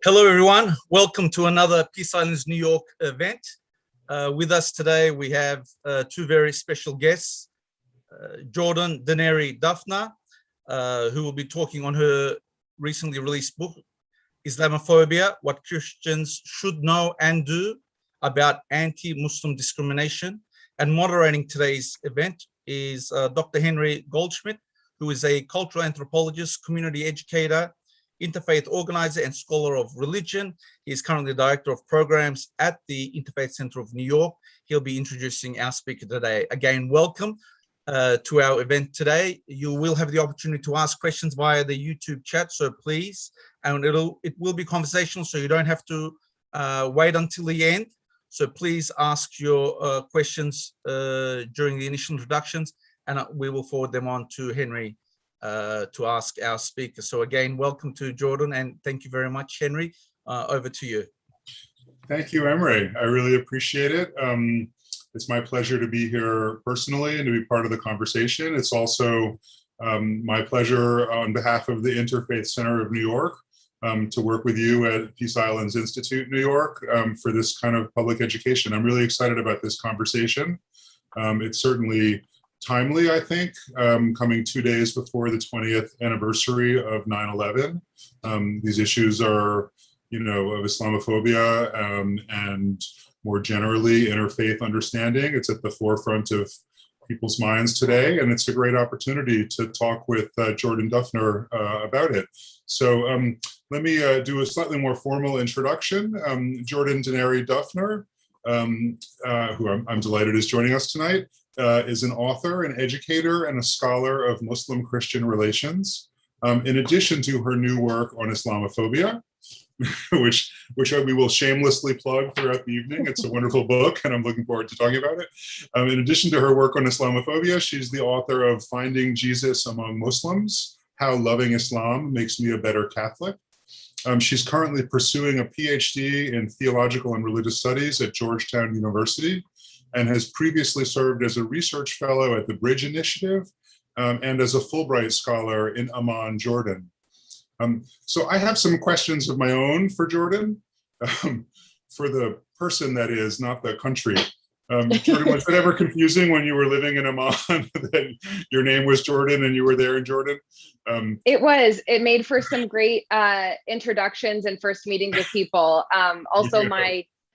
Hello, everyone. Welcome to another Peace Islands New York event. With us today, we have two very special guests, Jordan Denari Duffner, who will be talking on her recently released book, Islamophobia, What Christians Should Know and Do About Anti-Muslim Discrimination. And moderating today's event is Dr. Henry Goldschmidt, who is a cultural anthropologist, community educator, interfaith organizer and scholar of religion. He is currently director of programs at the Interfaith Center of New York. He'll be introducing our speaker today. Again, welcome to our event today. You will have the opportunity to ask questions via the YouTube chat, so please, and it will be conversational, so you don't have to wait until the end. So please ask your questions during the initial introductions, and we will forward them on to Henry to ask our speaker. So again, welcome to Jordan, and thank you very much, Henry. Over to you. Thank you, Emre. I really appreciate it. It's my pleasure to be here personally and to be part of the conversation. It's also my pleasure on behalf of the Interfaith Center of New York to work with you at Peace Islands Institute, New York, for this kind of public education. I'm really excited about this conversation. It's certainly timely, I think, coming 2 days before the 20th anniversary of 9/11. These issues are, of Islamophobia and more generally interfaith understanding. It's at the forefront of people's minds today, and it's a great opportunity to talk with Jordan Duffner about it. So let me do a slightly more formal introduction. Jordan Denari Duffner, who I'm delighted is joining us tonight, is an author, an educator, and a scholar of Muslim-Christian relations. In addition to her new work on Islamophobia, which we will shamelessly plug throughout the evening. It's a wonderful book, and I'm looking forward to talking about it. In addition to her work on Islamophobia, she's the author of Finding Jesus Among Muslims, How Loving Islam Makes Me a Better Catholic. She's currently pursuing a PhD in Theological and Religious Studies at Georgetown University, and has previously served as a research fellow at the Bridge Initiative and as a Fulbright scholar in Amman, Jordan. So I have some questions of my own for Jordan, for the person that is, not the country. Jordan, was it ever confusing when you were living in Amman that your name was Jordan and you were there in Jordan? It was. It made for some great introductions and first meetings with people. Also,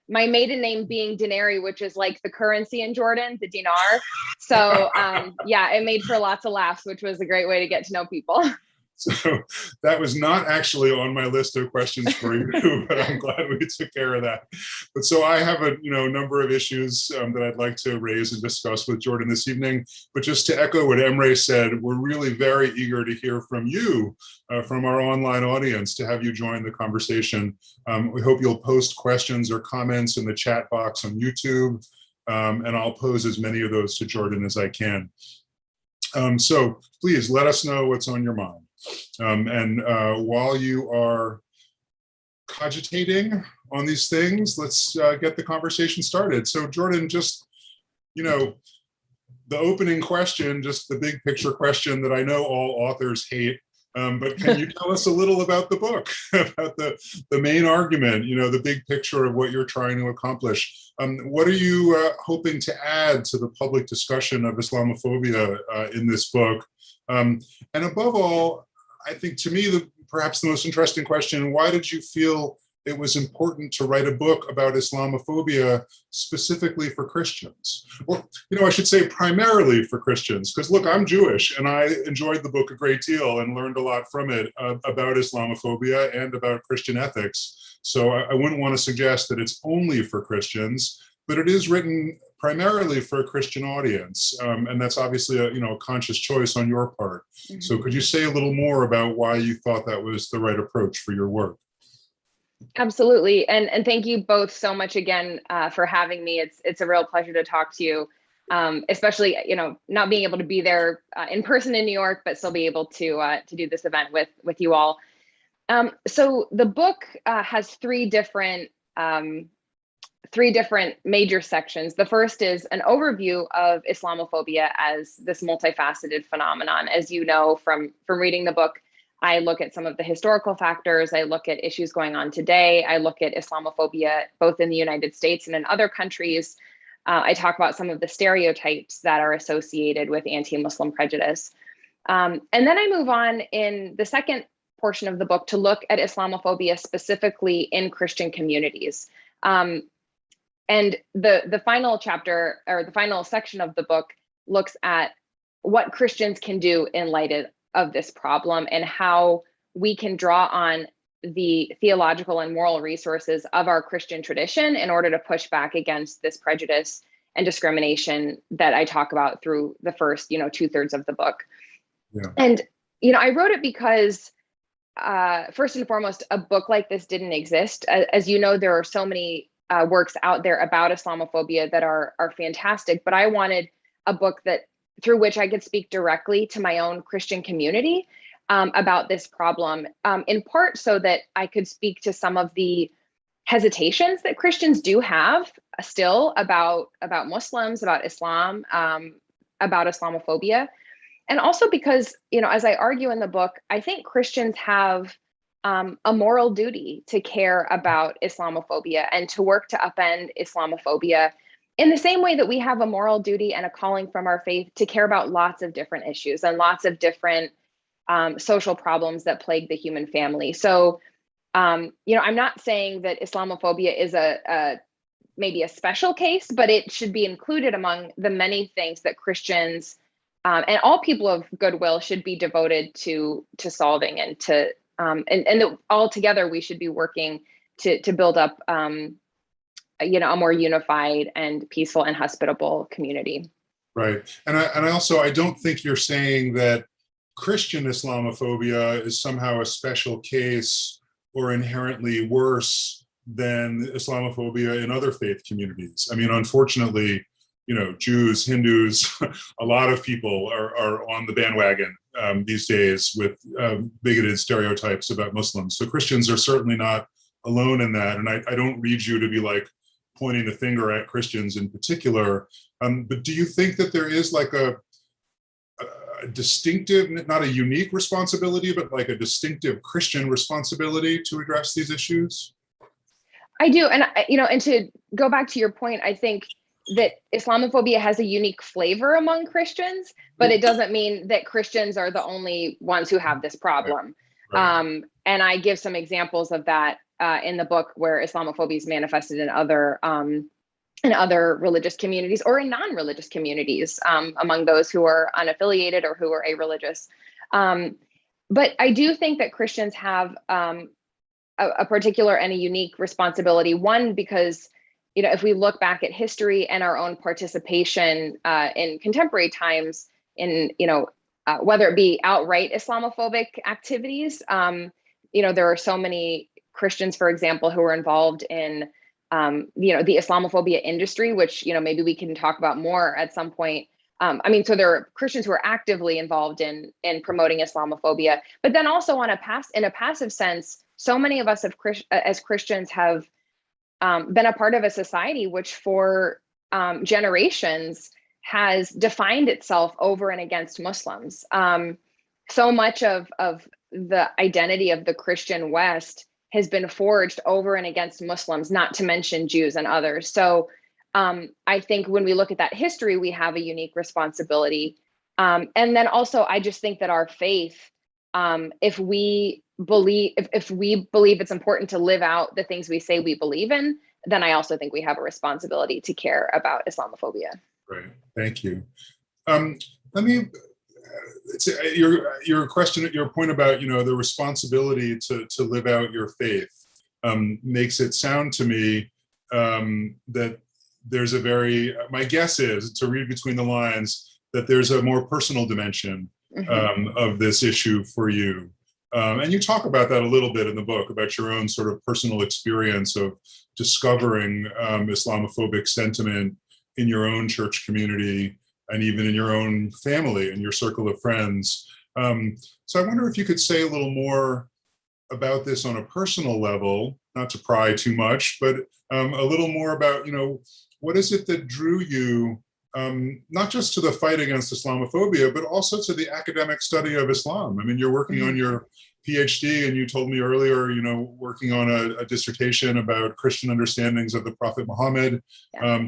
my maiden name being Denari, which is like the currency in Jordan, the dinar. So yeah, it made for lots of laughs, which was a great way to get to know people. So that was not actually on my list of questions for you, but I'm glad we took care of that. But so I have a number of issues that I'd like to raise and discuss with Jordan this evening. But just to echo what Emre said, we're really very eager to hear from you, from our online audience, to have you join the conversation. We hope you'll post questions or comments in the chat box on YouTube, and I'll pose as many of those to Jordan as I can. So please let us know what's on your mind. And while you are cogitating on these things, let's get the conversation started. So Jordan, just, the opening question, just the big picture question that I know all authors hate, but can you tell us a little about the book, about the main argument, the big picture of what you're trying to accomplish? What are you hoping to add to the public discussion of Islamophobia in this book? And above all, I think to me, perhaps the most interesting question, why did you feel it was important to write a book about Islamophobia specifically for Christians? Or, I should say primarily for Christians, because look, I'm Jewish and I enjoyed the book a great deal and learned a lot from it about Islamophobia and about Christian ethics. So I wouldn't want to suggest that it's only for Christians, but it is written primarily for a Christian audience. And that's obviously a conscious choice on your part. Mm-hmm. So could you say a little more about why you thought that was the right approach for your work? Absolutely. And thank you both so much again for having me. It's a real pleasure to talk to you, especially, not being able to be there in person in New York, but still be able to do this event with you all. So the book has three different major sections. The first is an overview of Islamophobia as this multifaceted phenomenon. As you know from reading the book, I look at some of the historical factors. I look at issues going on today. I look at Islamophobia, both in the United States and in other countries. I talk about some of the stereotypes that are associated with anti-Muslim prejudice. And then I move on in the second portion of the book to look at Islamophobia specifically in Christian communities. And the final chapter, or the final section of the book, looks at what Christians can do in light of this problem and how we can draw on the theological and moral resources of our Christian tradition in order to push back against this prejudice and discrimination that I talk about through the first, 2/3 of the book. Yeah. And, I wrote it because first and foremost, a book like this didn't exist. As you know, there are so many works out there about Islamophobia that are fantastic, but I wanted a book through which I could speak directly to my own Christian community about this problem, in part so that I could speak to some of the hesitations that Christians do have still about Muslims, about Islam, about Islamophobia. And also because, as I argue in the book, I think Christians have a moral duty to care about Islamophobia and to work to upend Islamophobia in the same way that we have a moral duty and a calling from our faith to care about lots of different issues and lots of different social problems that plague the human family. So, I'm not saying that Islamophobia is maybe a special case, but it should be included among the many things that Christians and all people of goodwill should be devoted to solving, and to and that all together we should be working to build up a more unified and peaceful and hospitable community. Right. And I don't think you're saying that Christian Islamophobia is somehow a special case or inherently worse than Islamophobia in other faith communities. I mean, unfortunately, Jews, Hindus, a lot of people are on the bandwagon these days with bigoted stereotypes about Muslims. So Christians are certainly not alone in that. And I don't read you to be like pointing the finger at Christians in particular. But do you think that there is like a distinctive, not a unique responsibility, but like a distinctive Christian responsibility to address these issues? I do. And, and to go back to your point, I think that Islamophobia has a unique flavor among Christians, but it doesn't mean that Christians are the only ones who have this problem. Right. And I give some examples of that in the book where Islamophobia is manifested in other religious communities or in non-religious communities, among those who are unaffiliated or who are a-religious. But I do think that Christians have a particular and a unique responsibility. One, because if we look back at history and our own participation in contemporary times, in whether it be outright Islamophobic activities, there are so many Christians, for example, who are involved in the Islamophobia industry, which maybe we can talk about more at some point. So there are Christians who are actively involved in promoting Islamophobia, but then also in a passive sense, so many of us as Christians have been a part of a society which for generations has defined itself over and against Muslims. So much of the identity of the Christian West has been forged over and against Muslims, not to mention Jews and others. So I think when we look at that history, we have a unique responsibility. And then also, I just think that our faith, if we believe it's important to live out the things we say we believe in, then I also think we have a responsibility to care about Islamophobia. Right. Thank you. Let me. Your question, your point about the responsibility to live out your faith makes it sound to me that there's my guess is, to read between the lines, that there's a more personal dimension of this issue for you. And you talk about that a little bit in the book, about your own sort of personal experience of discovering Islamophobic sentiment in your own church community and even in your own family and your circle of friends. So I wonder if you could say a little more about this on a personal level, not to pry too much, but a little more about, what is it that drew you not just to the fight against Islamophobia, but also to the academic study of Islam. I mean, you're working on your PhD, and you told me earlier, working on a dissertation about Christian understandings of the Prophet Muhammad.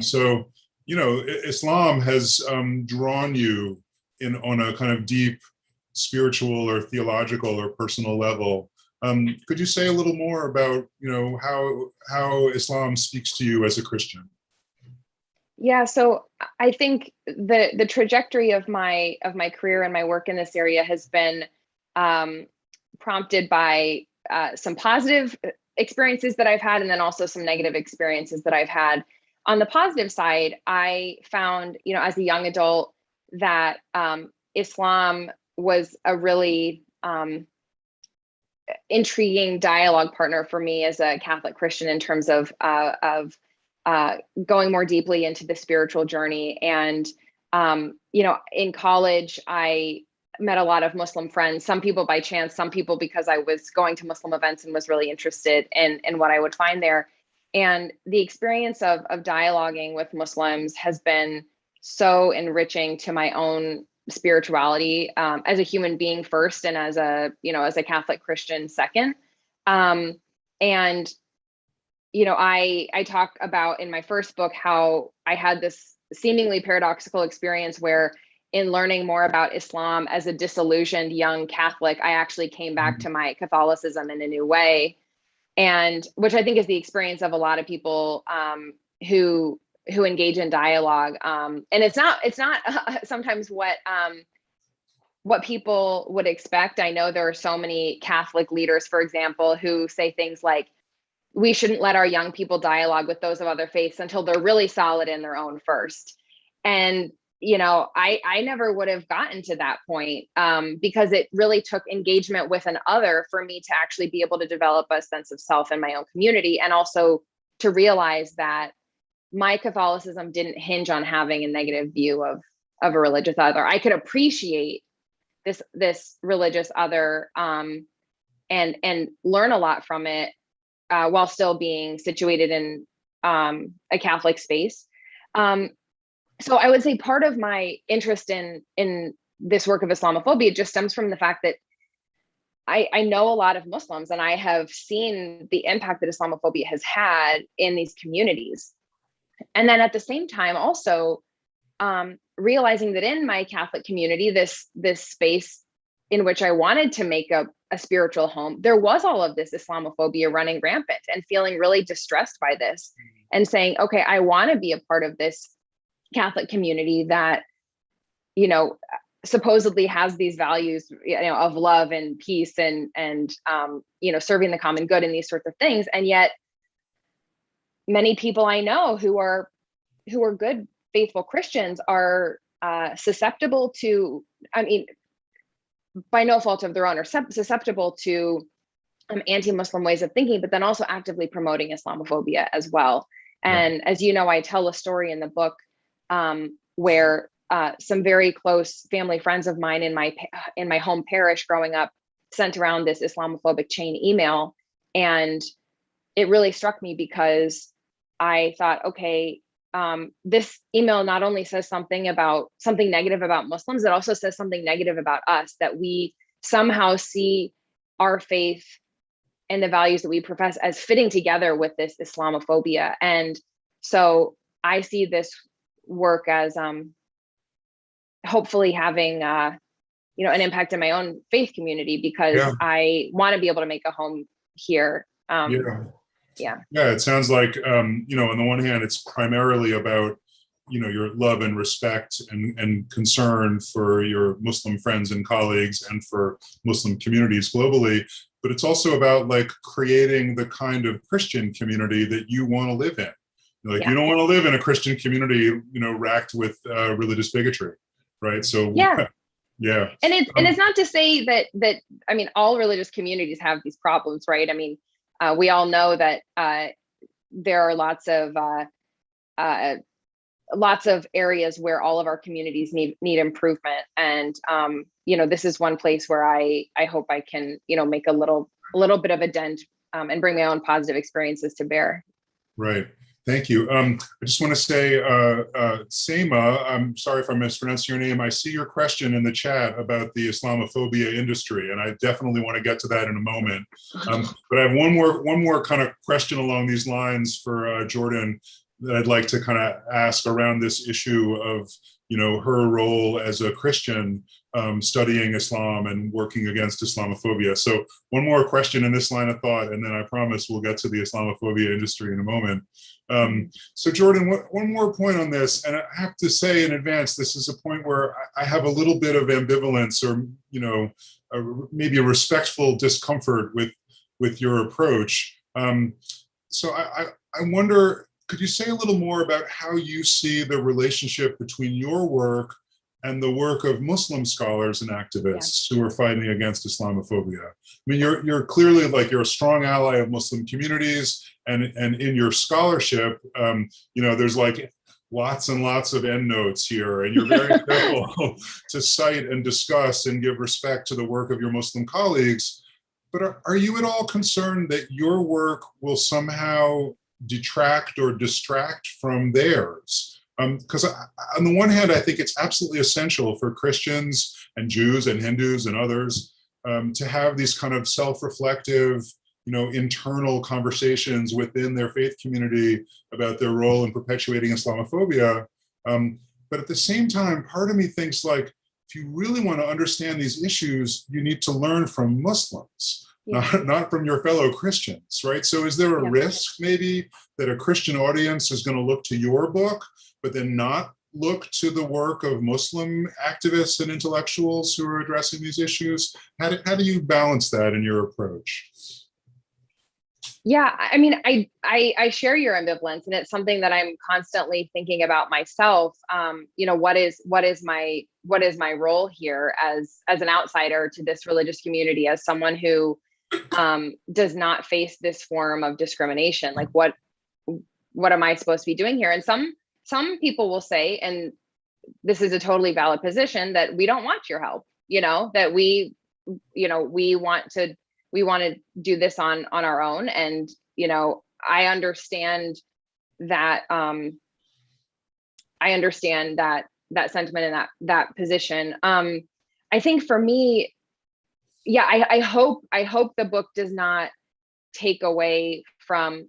So, Islam has drawn you in on a kind of deep spiritual or theological or personal level. Could you say a little more about, how Islam speaks to you as a Christian? Yeah, so I think the trajectory of my career and my work in this area has been prompted by some positive experiences that I've had, and then also some negative experiences that I've had. On the positive side, I found, as a young adult, that Islam was a really intriguing dialogue partner for me as a Catholic Christian in terms of going more deeply into the spiritual journey. And, in college, I met a lot of Muslim friends, some people by chance, some people because I was going to Muslim events and was really interested in what I would find there. And the experience of dialoguing with Muslims has been so enriching to my own spirituality, as a human being first, and as a Catholic Christian second. I talk about in my first book how I had this seemingly paradoxical experience where, in learning more about Islam as a disillusioned young Catholic, I actually came back to my Catholicism in a new way, and which I think is the experience of a lot of people who engage in dialogue. And it's not sometimes what people would expect. I know there are so many Catholic leaders, for example, who say things like, we shouldn't let our young people dialogue with those of other faiths until they're really solid in their own first. And, I never would have gotten to that point, because it really took engagement with an other for me to actually be able to develop a sense of self in my own community, and also to realize that my Catholicism didn't hinge on having a negative view of a religious other. I could appreciate this religious other, and learn a lot from it, while still being situated in a Catholic space. So I would say part of my interest in this work of Islamophobia just stems from the fact that I know a lot of Muslims, and I have seen the impact that Islamophobia has had in these communities. And then at the same time, also realizing that in my Catholic community, this space in which I wanted to make a spiritual home, there was all of this Islamophobia running rampant, and feeling really distressed by this, and saying, okay, I want to be a part of this Catholic community that, supposedly has these values, of love and peace and serving the common good and these sorts of things. And yet many people I know who are good, faithful Christians are susceptible to, by no fault of their own, are susceptible to anti-Muslim ways of thinking, but then also actively promoting Islamophobia as well. And as you know, I tell a story in the book where some very close family friends of mine in my home parish growing up sent around this Islamophobic chain email. And it really struck me, because I thought, okay, this email not only says something negative about Muslims, it also says something negative about us, that we somehow see our faith and the values that we profess as fitting together with this Islamophobia. And so I see this work as hopefully having an impact in my own faith community, because I want to be able to make a home here. Yeah, it sounds like, on the one hand, it's primarily about, your love and respect and concern for your Muslim friends and colleagues and for Muslim communities globally, but it's also about creating the kind of Christian community that you want to live in. You don't want to live in a Christian community, racked with religious bigotry, right? So and it's not to say that all religious communities have these problems, right? We all know that there are lots of areas where all of our communities need improvement, and this is one place where I hope I can make a little bit of a dent, and bring my own positive experiences to bear. Right. Thank you. I just want to say, Seema, I'm sorry if I mispronounced your name. I see your question in the chat about the Islamophobia industry, and I definitely want to get to that in a moment. But I have one more kind of question along these lines for Jordan that I'd like to kind of ask around this issue of, you know, her role as a Christian studying Islam and working against Islamophobia. So one more question in this line of thought, and then I promise we'll get to the Islamophobia industry in a moment. So Jordan, one more point on this, and I have to say in advance, this is a point where I have a little bit of ambivalence, or, you know, maybe a respectful discomfort with your approach. So I wonder, could you say a little more about how you see the relationship between your work and the work of Muslim scholars and activists who are fighting against Islamophobia? I mean, you're clearly, like, you're a strong ally of Muslim communities, and in your scholarship, you know, there's like lots and lots of endnotes here, and you're very careful to cite and discuss and give respect to the work of your Muslim colleagues. But are you at all concerned that your work will somehow detract or distract from theirs? Because on the one hand, I think it's absolutely essential for Christians and Jews and Hindus and others to have these kind of self-reflective, you know, internal conversations within their faith community about their role in perpetuating Islamophobia. But at the same time, part of me thinks, like, if you really want to understand these issues, you need to learn from Muslims. Not from your fellow Christians, right? So is there a risk maybe that a Christian audience is going to look to your book, but then not look to the work of Muslim activists and intellectuals who are addressing these issues? How do you balance that in your approach? Yeah, I mean, I share your ambivalence, and it's something that I'm constantly thinking about myself. You know, what is my role here as an outsider to this religious community, as someone who does not face this form of discrimination? Like, what am I supposed to be doing here? And some people will say, and this is a totally valid position, that we don't want your help, you know, that we want to do this on our own. And, you know, I understand that that sentiment and that position. I think for me, I hope the book does not take away from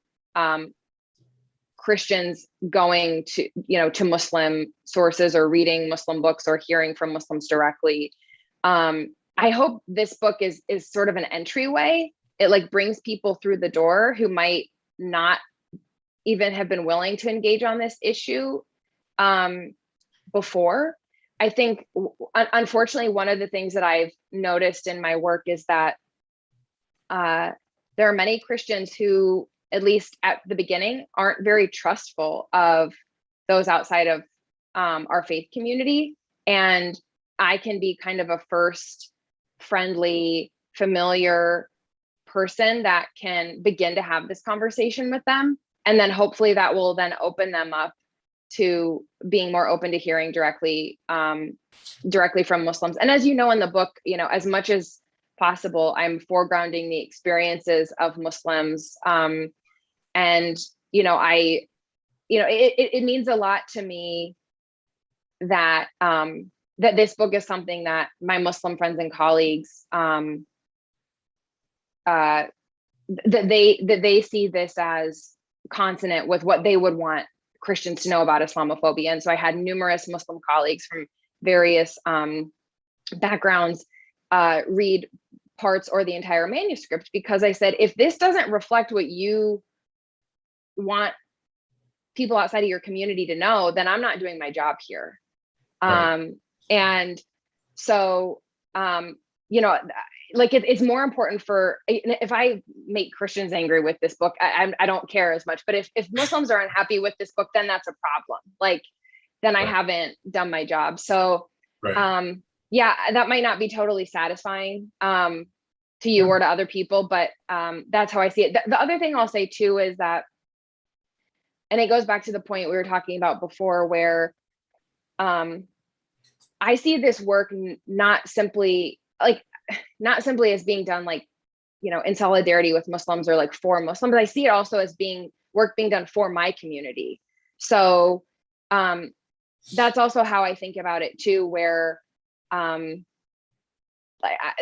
Christians going to Muslim sources or reading Muslim books or hearing from Muslims directly. I hope this book is sort of an entryway. It, like, brings people through the door who might not even have been willing to engage on this issue before. I think, unfortunately, one of the things that I've noticed in my work is that there are many Christians who, at least at the beginning, aren't very trustful of those outside of our faith community. And I can be kind of a first friendly, familiar person that can begin to have this conversation with them. And then hopefully that will then open them up to being more open to hearing directly from Muslims. And as you know, in the book, you know, as much as possible, I'm foregrounding the experiences of Muslims. And, you know, it means a lot to me that that this book is something that my Muslim friends and colleagues that they see this as consonant with what they would want Christians to know about Islamophobia. And so I had numerous Muslim colleagues from various backgrounds read parts or the entire manuscript, because I said, if this doesn't reflect what you want people outside of your community to know, then I'm not doing my job here. Right. And so, you know, like it's more important for, if I make Christians angry with this book, I don't care as much. But if Muslims are unhappy with this book, then that's a problem. Like, then I haven't done my job. So, yeah, that might not be totally satisfying to you or to other people, but that's how I see it. The other thing I'll say too is that, and it goes back to the point we were talking about before, where I see this work not simply as being done, like, you know, in solidarity with Muslims or like for Muslims, but I see it also as being work being done for my community. So that's also how I think about it too, where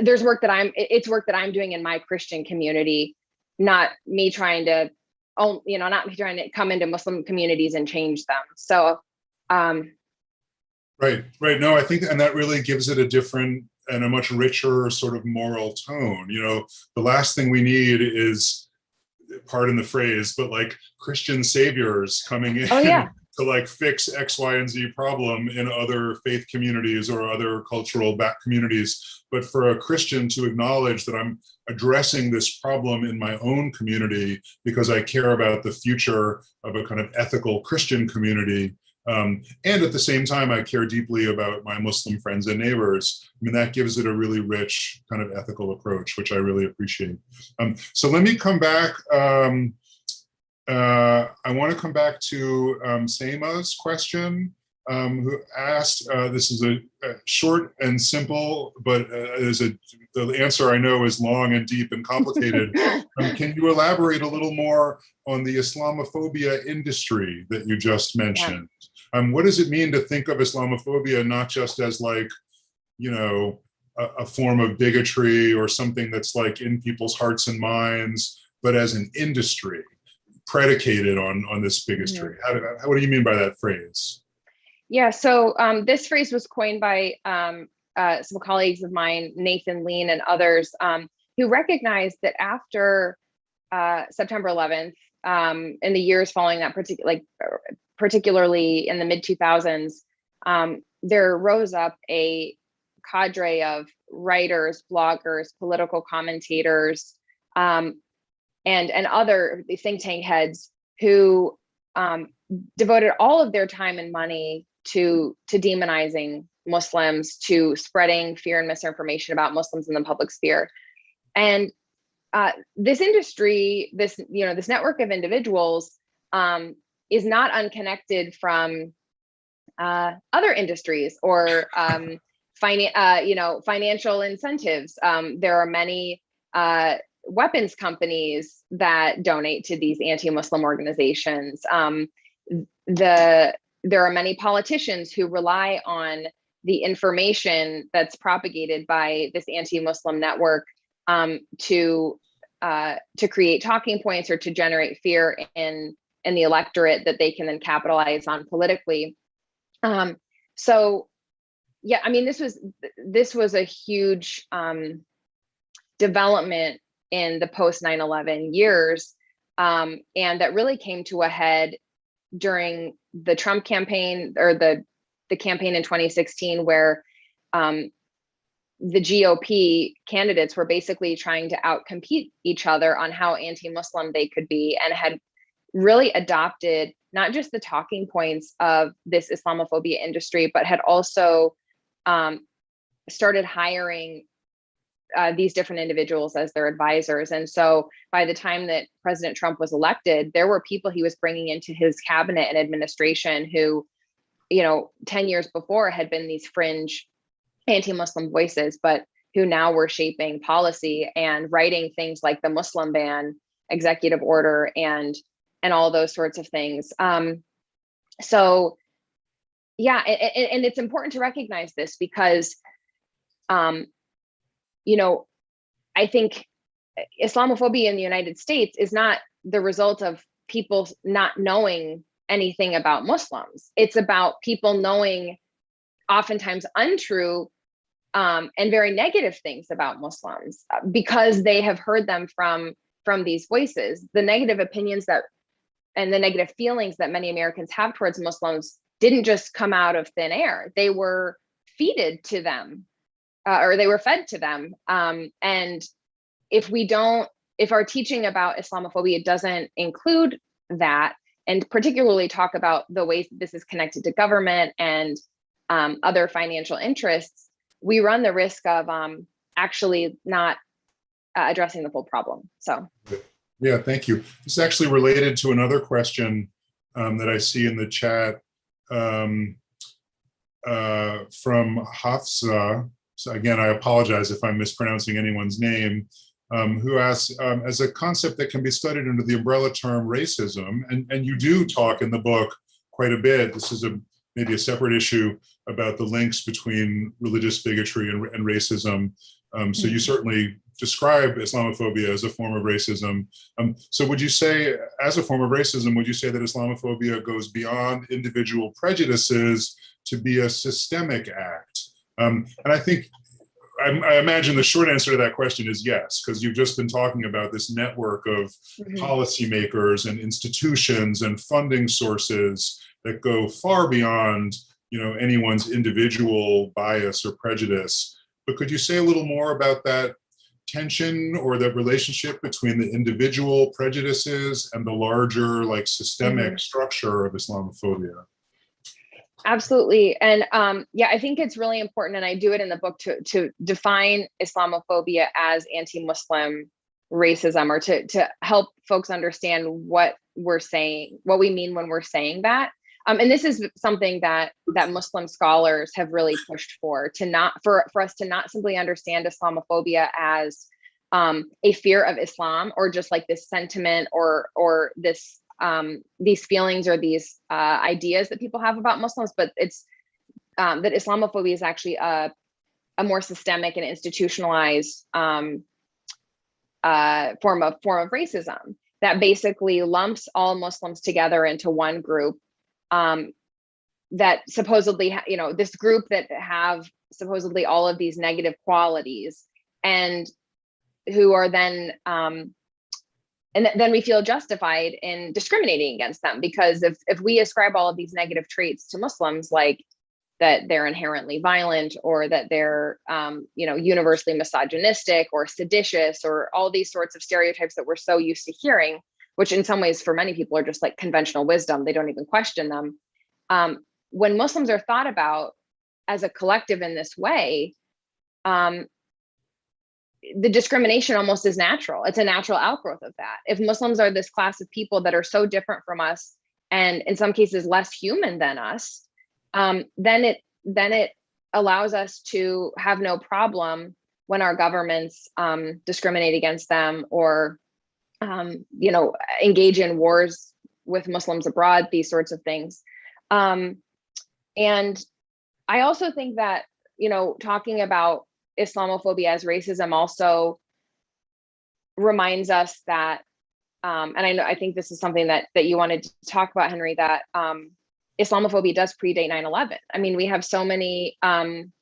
there's work that I'm doing in my Christian community, not me trying to come into Muslim communities and change them. So right. No, I think, and that really gives it a different and a much richer sort of moral tone. The last thing we need is, pardon the phrase, but like Christian saviors coming in to like fix X, Y, and Z problem in other faith communities or other cultural back communities. But for a Christian to acknowledge that I'm addressing this problem in my own community because I care about the future of a kind of ethical Christian community. And at the same time, I care deeply about my Muslim friends and neighbors. I mean, that gives it a really rich kind of ethical approach, which I really appreciate. So let me come back. I want to come back to Seima's question, who asked, this is a short and simple, but the answer I know is long and deep and complicated. Can you elaborate a little more on the Islamophobia industry that you just mentioned? What does it mean to think of Islamophobia not just as like, a form of bigotry or something that's like in people's hearts and minds, but as an industry predicated on this bigotry? What do you mean by that phrase? Yeah, so this phrase was coined by some colleagues of mine, Nathan Lean and others, who recognized that after September 11th, in the years following that, particularly in the mid-2000s, there rose up a cadre of writers, bloggers, political commentators, and other think tank heads who devoted all of their time and money to demonizing Muslims, to spreading fear and misinformation about Muslims in the public sphere. And this industry, this network of individuals is not unconnected from other industries or financial incentives. There are many weapons companies that donate to these anti-Muslim organizations. There are many politicians who rely on the information that's propagated by this anti-Muslim network to create talking points or to generate fear in the electorate that they can then capitalize on politically. So yeah, I mean, this was a huge development in the post 9/11 years, and that really came to a head during the Trump campaign, or the campaign in 2016, where the GOP candidates were basically trying to outcompete each other on how anti-Muslim they could be, and had really adopted not just the talking points of this Islamophobia industry, but had also started hiring these different individuals as their advisors. And so by the time that President Trump was elected, there were people he was bringing into his cabinet and administration who, 10 years before had been these fringe anti-Muslim voices, but who now were shaping policy and writing things like the Muslim ban executive order and all those sorts of things. So yeah, and it's important to recognize this because, I think Islamophobia in the United States is not the result of people not knowing anything about Muslims. It's about people knowing oftentimes untrue and very negative things about Muslims because they have heard them from these voices. The negative opinions and the negative feelings that many Americans have towards Muslims didn't just come out of thin air. They were feeded to them, or they were fed to them. And if our teaching about Islamophobia doesn't include that, and particularly talk about the ways that this is connected to government and other financial interests, we run the risk of actually not addressing the full problem. So. Yeah, thank you. This is actually related to another question that I see in the chat from Hafsa. So again, I apologize if I'm mispronouncing anyone's name. who asks, as a concept that can be studied under the umbrella term racism, and you do talk in the book quite a bit, this is maybe a separate issue about the links between religious bigotry and racism. So you certainly describe Islamophobia as a form of racism. So would you say, as a form of racism, would you say that Islamophobia goes beyond individual prejudices to be a systemic act? And I think, I imagine the short answer to that question is yes, because you've just been talking about this network of policymakers and institutions and funding sources that go far beyond, anyone's individual bias or prejudice. But could you say a little more about that tension or the relationship between the individual prejudices and the larger, like, systemic structure of Islamophobia? Absolutely. And I think it's really important, and I do it in the book, to define Islamophobia as anti-Muslim racism, or to help folks understand what we're saying, what we mean when we're saying that. And this is something that Muslim scholars have really pushed for us to not simply understand Islamophobia as a fear of Islam, or just like this sentiment or this these feelings or these ideas that people have about Muslims, but it's that Islamophobia is actually a more systemic and institutionalized form of racism that basically lumps all Muslims together into one group, that supposedly, this group that have supposedly all of these negative qualities, and who are then and then we feel justified in discriminating against them, because if we ascribe all of these negative traits to Muslims, like that they're inherently violent, or that they're universally misogynistic or seditious, or all these sorts of stereotypes that we're so used to hearing, which in some ways for many people are just like conventional wisdom, they don't even question them. When Muslims are thought about as a collective in this way, the discrimination almost is natural. It's a natural outgrowth of that. If Muslims are this class of people that are so different from us, and in some cases less human than us, then it allows us to have no problem when our governments discriminate against them, or engage in wars with Muslims abroad, these sorts of things. And I also think that, talking about Islamophobia as racism also reminds us that, and I think this is something that you wanted to talk about, Henry, that Islamophobia does predate 9/11. I mean, we have so many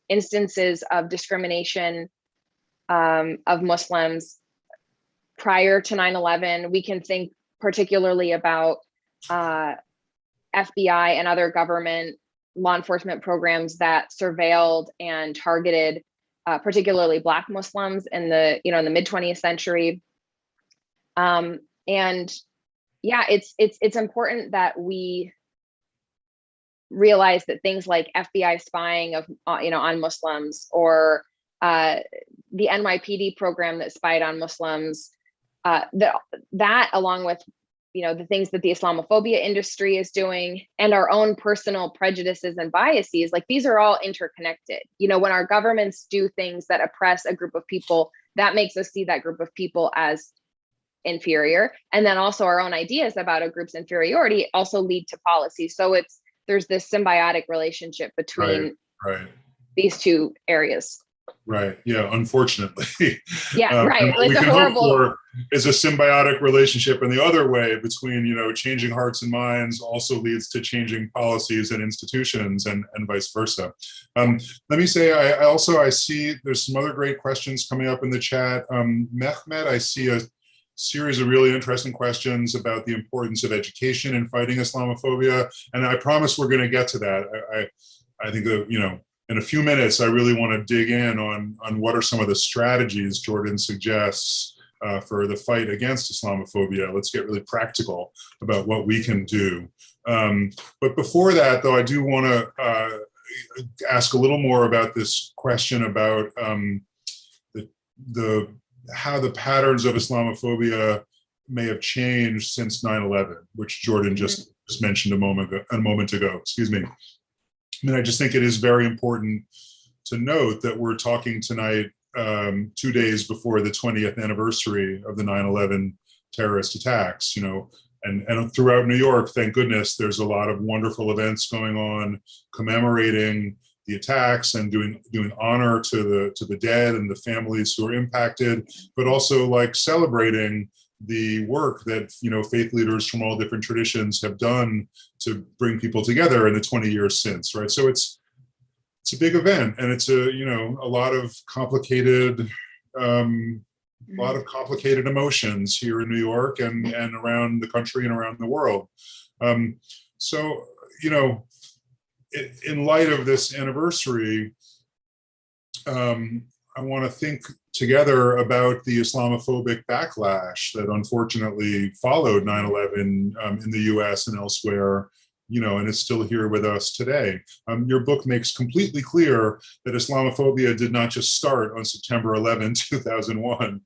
instances of discrimination of Muslims prior to 9/11. We can think particularly about FBI and other government law enforcement programs that surveilled and targeted particularly Black Muslims in the mid 20th century. And yeah, it's important that we realize that things like FBI spying on Muslims, or the NYPD program that spied on Muslims, that along with the things that the Islamophobia industry is doing, and our own personal prejudices and biases, like these are all interconnected. When our governments do things that oppress a group of people, that makes us see that group of people as inferior. And then also our own ideas about a group's inferiority also lead to policy. So there's this symbiotic relationship between these two areas. Right. Yeah. Unfortunately. Yeah. Right. What we It's can a horrible. hope for is a symbiotic relationship in the other way between, changing hearts and minds also leads to changing policies and institutions, and vice versa. Let me say, I see there's some other great questions coming up in the chat. Mehmet, I see a series of really interesting questions about the importance of education in fighting Islamophobia, and I promise we're going to get to that. I think that, in a few minutes, I really want to dig in on what are some of the strategies Jordan suggests for the fight against Islamophobia. Let's get really practical about what we can do. But before that, though, I do want to ask a little more about this question about how the patterns of Islamophobia may have changed since 9/11, which Jordan just mentioned a moment ago. Excuse me. I just think it is very important to note that we're talking tonight 2 days before the 20th anniversary of the 9/11 terrorist attacks, and throughout New York, thank goodness, there's a lot of wonderful events going on commemorating the attacks and doing honor to the dead and the families who are impacted, but also like celebrating the work that faith leaders from all different traditions have done to bring people together in the 20 years since, right? So it's a big event, and it's a lot of complicated emotions here in New York and around the country and around the world. So in light of this anniversary, I want to think together about the Islamophobic backlash that unfortunately followed 9/11 in the US and elsewhere, and is still here with us today. Your book makes completely clear that Islamophobia did not just start on September 11, 2001.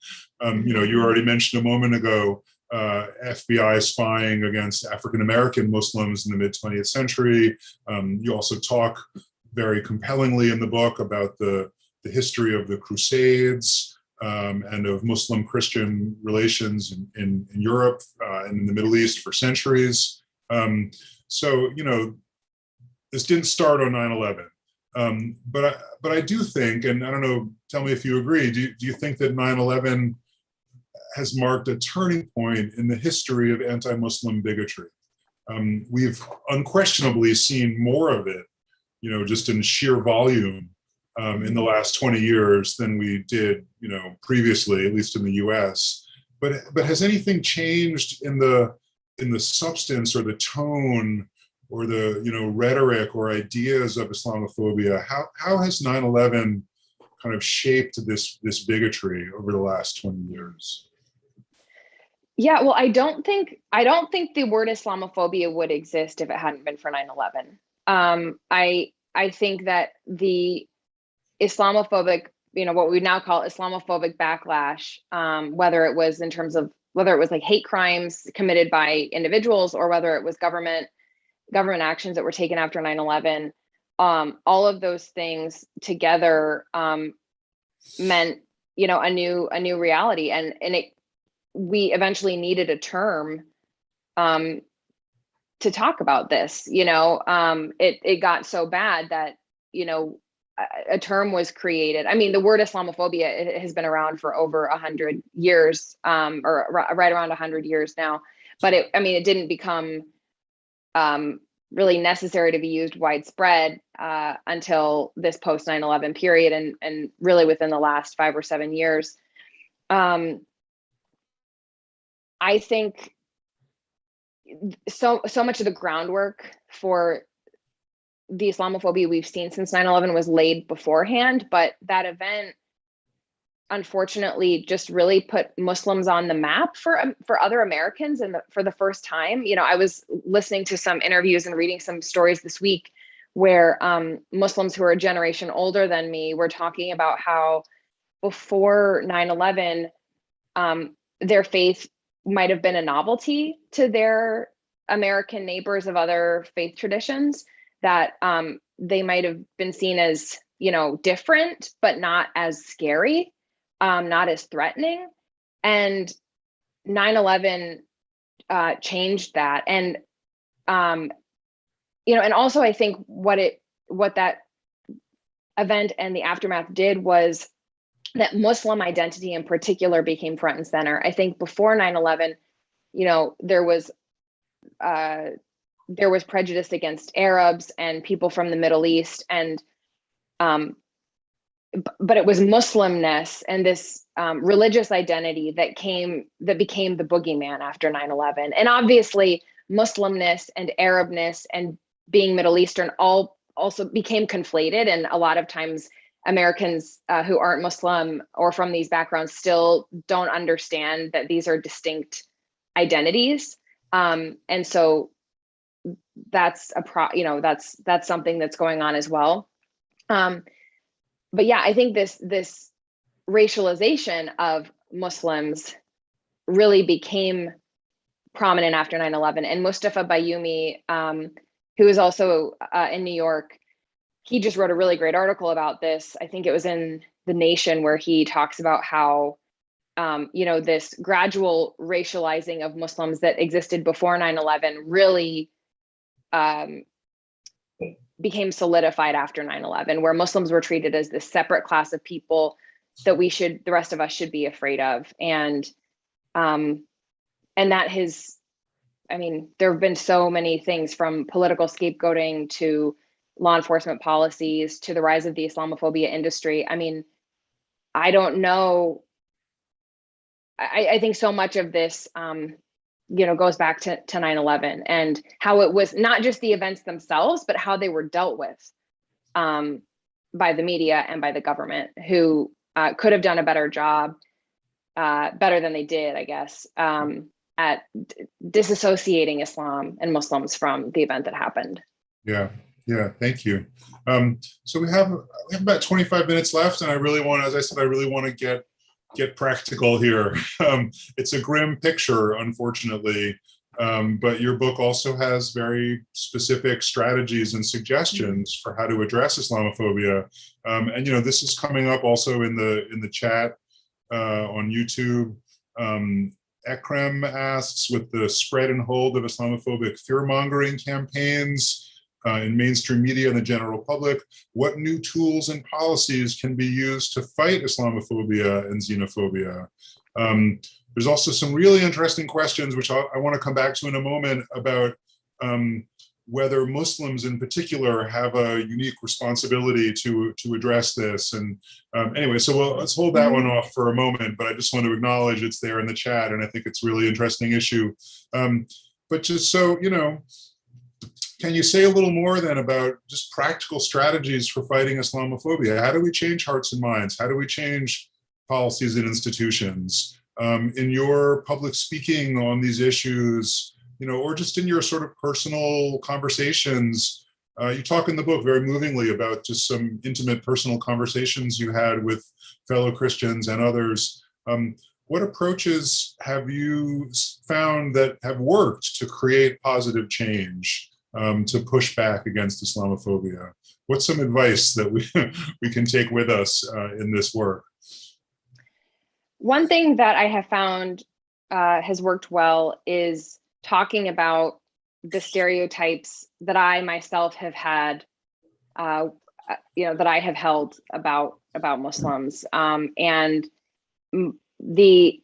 You already mentioned a moment ago FBI spying against African-American Muslims in the mid-20th century. You also talk very compellingly in the book about the history of the Crusades and of Muslim-Christian relations in Europe and in the Middle East for centuries. So, this didn't start on 9/11. But I do think, and I don't know, tell me if you agree, do you think that 9/11 has marked a turning point in the history of anti-Muslim bigotry? We've unquestionably seen more of it, just in sheer volume in the last 20 years than we did, previously, at least in the US. But has anything changed in the substance or the tone or the rhetoric or ideas of Islamophobia? How has 9/11 kind of shaped this bigotry over the last 20 years? Yeah, well, I don't think the word Islamophobia would exist if it hadn't been for 9/11. I think that the Islamophobic, what we now call Islamophobic backlash, whether it was like hate crimes committed by individuals or whether it was government actions that were taken after 9/11, all of those things together meant a new reality, and we eventually needed a term to talk about this. It got so bad that a term was created. I mean, the word Islamophobia, it has been around for over 100 years, or right around 100 years now. But it didn't become really necessary to be used widespread until this post 9/11 period, and really within the last 5 or 7 years. I think so much of the groundwork for the Islamophobia we've seen since 9/11 was laid beforehand, but that event unfortunately just really put Muslims on the map for other Americans, and for the first time. I was listening to some interviews and reading some stories this week where Muslims who are a generation older than me were talking about how before 9/11 their faith might have been a novelty to their American neighbors of other faith traditions, that they might have been seen as, different, but not as scary, not as threatening. And 9/11 changed that. And, and also I think what that event and the aftermath did was that Muslim identity in particular became front and center. I think before 9/11, there was prejudice against Arabs and people from the Middle East, and but it was Muslimness and this religious identity that became the boogeyman after 9/11. And obviously Muslimness and Arabness and being Middle Eastern all also became conflated, and a lot of times Americans who aren't Muslim or from these backgrounds still don't understand that these are distinct identities. And so that's that's something that's going on as well. But yeah, I think this racialization of Muslims really became prominent after 9/11. And Mustafa Bayoumi, who is also in New York, he just wrote a really great article about this. I think it was in the Nation, where he talks about how, this gradual racializing of Muslims that existed before 9/11 really became solidified after 9/11, where Muslims were treated as this separate class of people that the rest of us should be afraid of. And that has, there have been so many things, from political scapegoating to law enforcement policies to the rise of the Islamophobia industry. I don't know. I think so much of this, goes back to 9/11 and how it was not just the events themselves, but how they were dealt with by the media and by the government, who could have done a better job, better than they did, I guess, at disassociating Islam and Muslims from the event that happened. Yeah, thank you. So we have about 25 minutes left, and I really want to get practical here. It's a grim picture, unfortunately, but your book also has very specific strategies and suggestions for how to address Islamophobia. And this is coming up also in the chat on YouTube. Ekrem asks, with the spread and hold of Islamophobic fear-mongering campaigns in mainstream media and the general public, what new tools and policies can be used to fight Islamophobia and xenophobia? There's also some really interesting questions, which I want to come back to in a moment, about whether Muslims in particular have a unique responsibility to address this. And anyway, so let's hold that one off for a moment, but I just want to acknowledge it's there in the chat, and I think it's a really interesting issue. But just so, can you say a little more then about just practical strategies for fighting Islamophobia? How do we change hearts and minds? How do we change policies and institutions? In your public speaking on these issues, or just in your sort of personal conversations, you talk in the book very movingly about just some intimate personal conversations you had with fellow Christians and others. What approaches have you found that have worked to create positive change, to push back against Islamophobia? What's some advice that we can take with us in this work? One thing that I have found has worked well is talking about the stereotypes that I myself have had, that I have held about Muslims, and the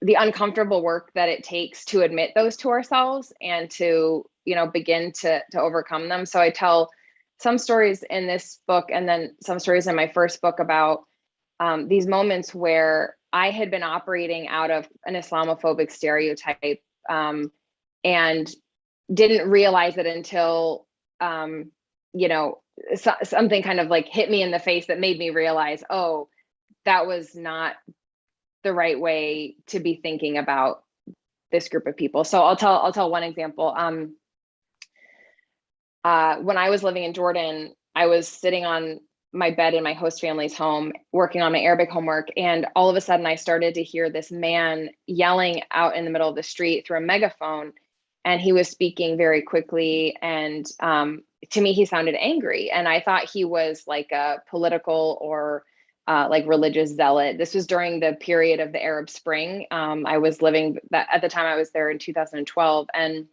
uncomfortable work that it takes to admit those to ourselves and to begin to overcome them. So I tell some stories in this book, and then some stories in my first book, about these moments where I had been operating out of an Islamophobic stereotype, and didn't realize it until something kind of like hit me in the face that made me realize, oh, that was not the right way to be thinking about this group of people. So I'll tell one example. When I was living in Jordan, I was sitting on my bed in my host family's home, working on my Arabic homework. And all of a sudden I started to hear this man yelling out in the middle of the street through a megaphone. And he was speaking very quickly. And to me, he sounded angry. And I thought he was like a political or like religious zealot. This was during the period of the Arab Spring. I was living that at the time. I was there in 2012. And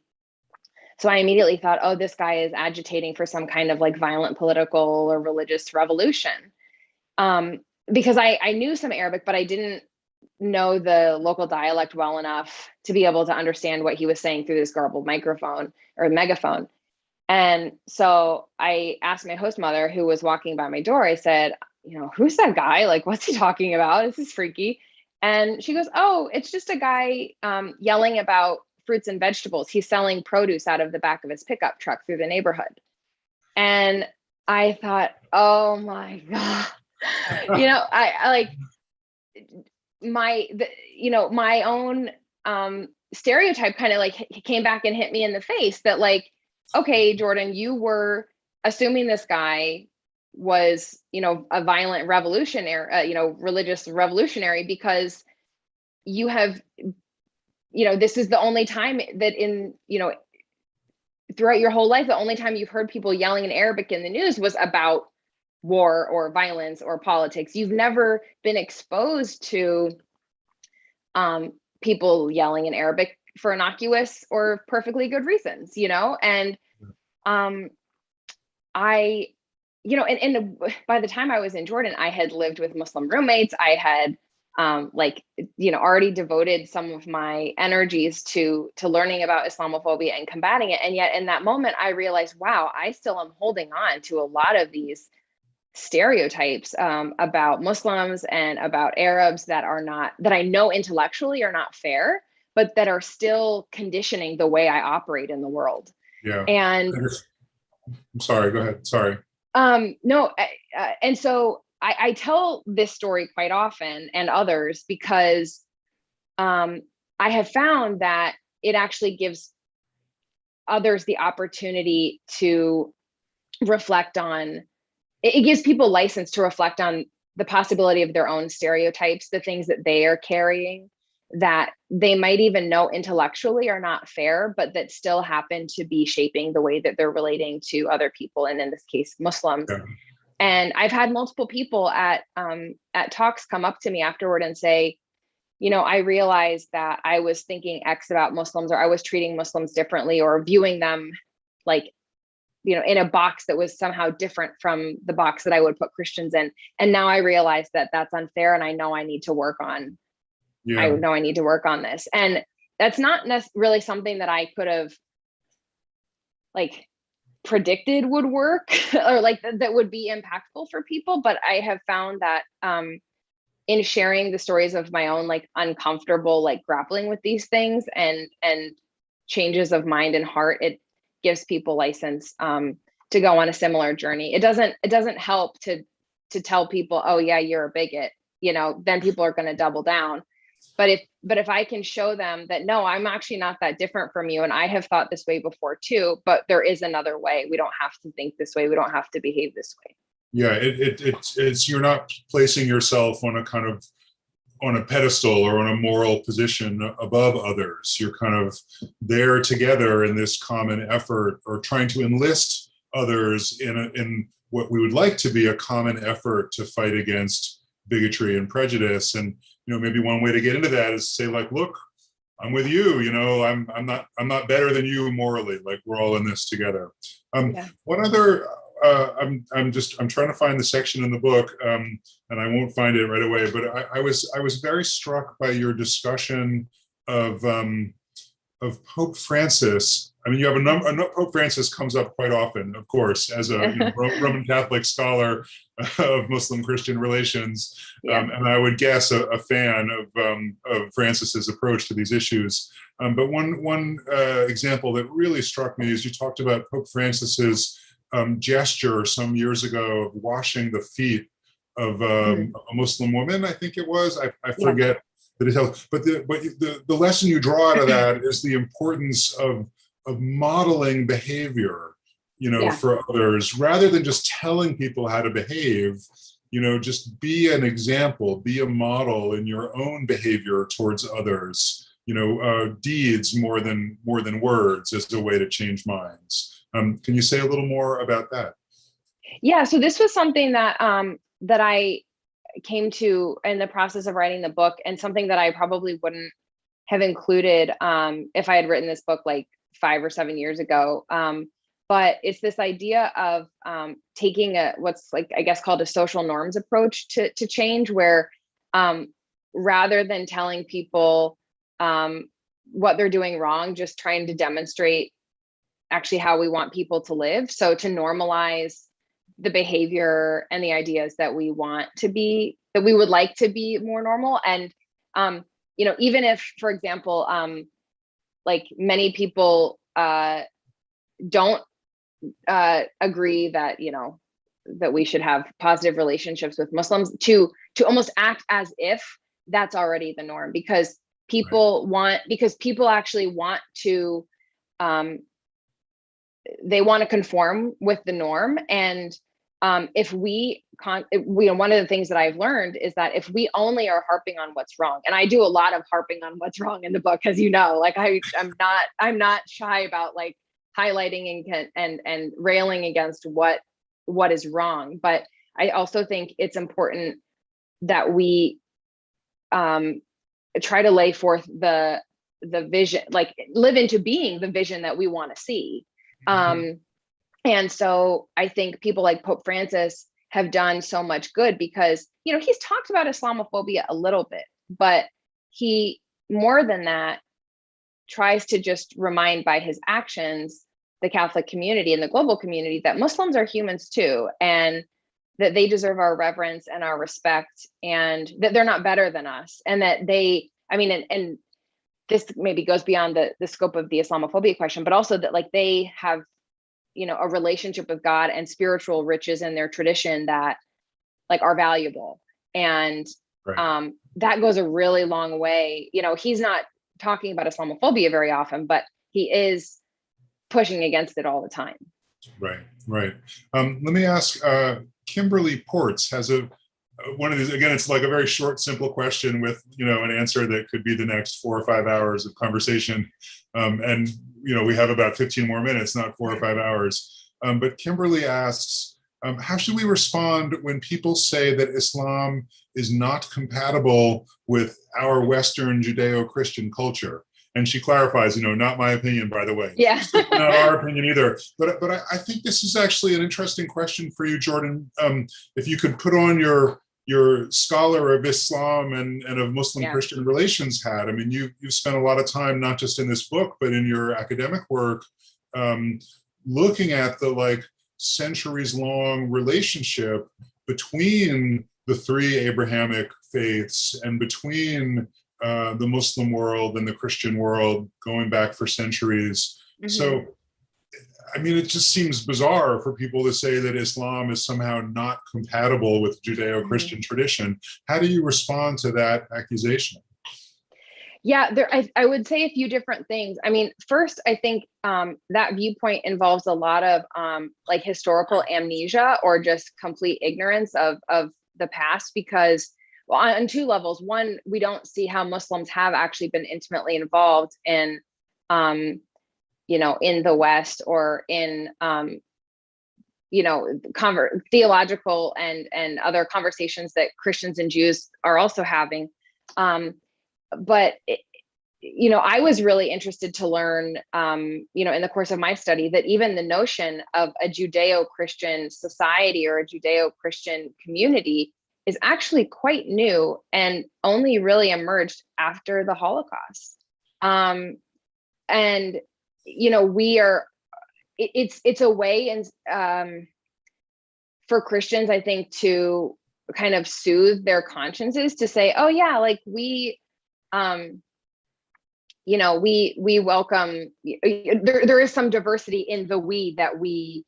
so I immediately thought, oh, this guy is agitating for some kind of like violent political or religious revolution. Because I knew some Arabic, but I didn't know the local dialect well enough to be able to understand what he was saying through this garbled microphone or megaphone. And so I asked my host mother, who was walking by my door, I said, who's that guy? Like, what's he talking about? This is freaky. And she goes, oh, it's just a guy yelling about fruits and vegetables. He's selling produce out of the back of his pickup truck through the neighborhood. And I thought, oh my God, I like my own stereotype kind of like came back and hit me in the face that like, okay, Jordan, you were assuming this guy was, a violent revolutionary, religious revolutionary, because you have, this is the only time that throughout your whole life, the only time you've heard people yelling in Arabic in the news was about war or violence or politics. You've never been exposed to people yelling in Arabic for innocuous or perfectly good reasons, and I, and by the time I was in Jordan, I had lived with Muslim roommates. I had already devoted some of my energies to learning about Islamophobia and combating it. And yet in that moment, I realized, wow, I still am holding on to a lot of these stereotypes about Muslims and about Arabs that I know intellectually are not fair, but that are still conditioning the way I operate in the world. Yeah. And I'm sorry, go ahead. Sorry. No. And so I tell this story quite often, and others, because I have found that it actually gives others the opportunity to reflect on, it gives people license to reflect on the possibility of their own stereotypes, the things that they are carrying that they might even know intellectually are not fair, but that still happen to be shaping the way that they're relating to other people, and in this case, Muslims. Yeah. And I've had multiple people at talks come up to me afterward and say, I realized that I was thinking X about Muslims, or I was treating Muslims differently, or viewing them in a box that was somehow different from the box that I would put Christians in. And now I realize that that's unfair, and I know I need to work on I know I need to work on this. And that's not really something that I could have predicted would work or that would be impactful for people. But I have found that in sharing the stories of my own uncomfortable grappling with these things and changes of mind and heart, it gives people license to go on a similar journey. It doesn't help to tell people, oh yeah, you're a bigot, then people are going to double down. But if I can show them that, no, I'm actually not that different from you, and I have thought this way before too, but there is another way. We don't have to think this way. We don't have to behave this way. Yeah, it's you're not placing yourself on a pedestal or on a moral position above others. You're kind of there together in this common effort, or trying to enlist others in what we would like to be a common effort to fight against bigotry and prejudice. And maybe one way to get into that is to say, look, I'm with you. I'm not better than you morally. We're all in this together. One other. I'm trying to find the section in the book, and I won't find it right away. But I was very struck by your discussion of Pope Francis. I mean, you have a number. Pope Francis comes up quite often, of course, as a Roman Catholic scholar of Muslim-Christian relations, and I would guess a fan of Francis's approach to these issues. But one example that really struck me is you talked about Pope Francis's gesture some years ago of washing the feet of a Muslim woman. I think it was. I forget the details. But the lesson you draw out of that is the importance of modeling behavior, for others, rather than just telling people how to behave. Just be an example, be a model in your own behavior towards others. Deeds more than words as a way to change minds. Can you say a little more about that? Yeah, so this was something that that I came to in the process of writing the book, and something that I probably wouldn't have included if I had written this book 5 or 7 years ago. But it's this idea of taking what's I guess called a social norms approach to change, where rather than telling people what they're doing wrong, just trying to demonstrate actually how we want people to live. So to normalize the behavior and the ideas that we want to be, that we would like to be more normal. And, even if, for example, many people don't agree that, that we should have positive relationships with Muslims, to almost act as if that's already the norm, because people actually want to, they want to conform with the norm. And if one of the things that I've learned is that if we only are harping on what's wrong, and I do a lot of harping on what's wrong in the book, as I'm not shy about highlighting and railing against what is wrong. But I also think it's important that we try to lay forth the vision, like live into being the vision that we want to see. And so I think people like Pope Francis have done so much good because, he's talked about Islamophobia a little bit, but he, more than that, tries to just remind by his actions the Catholic community and the global community that Muslims are humans too, and that they deserve our reverence and our respect, and that they're not better than us, and that they, and this maybe goes beyond the scope of the Islamophobia question, but also that like they have, a relationship with God and spiritual riches in their tradition that like are valuable. And Right. That goes a really long way. He's not talking about Islamophobia very often, but he is pushing against it all the time. Right. Let me ask, Kimberly Ports has one of these, again, it's like a very short, simple question with, an answer that could be the next 4 or 5 hours of conversation. And, we have about 15 more minutes, not 4 or 5 hours. But Kimberly asks, how should we respond when people say that Islam is not compatible with our Western Judeo-Christian culture? And she clarifies, not my opinion, by the way. Yeah. Not our opinion either. But I think this is actually an interesting question for you, Jordan. If you could put on your scholar of Islam and of Muslim-Christian relations hat. You've spent a lot of time, not just in this book, but in your academic work, looking at the centuries-long relationship between the three Abrahamic faiths and between the Muslim world and the Christian world going back for centuries. Mm-hmm. So, it just seems bizarre for people to say that Islam is somehow not compatible with Judeo-Christian tradition. How do you respond to that accusation? Yeah, I would say a few different things. First, I think that viewpoint involves a lot of historical amnesia or just complete ignorance of the past, because on two levels. One, we don't see how Muslims have actually been intimately involved in in the West or in, theological and other conversations that Christians and Jews are also having. But I was really interested to learn, in the course of my study, that even the notion of a Judeo-Christian society or a Judeo-Christian community is actually quite new and only really emerged after the Holocaust. And we are, it's a way and for Christians, I think, to kind of soothe their consciences, to say, oh yeah, we welcome, there is some diversity in the we that we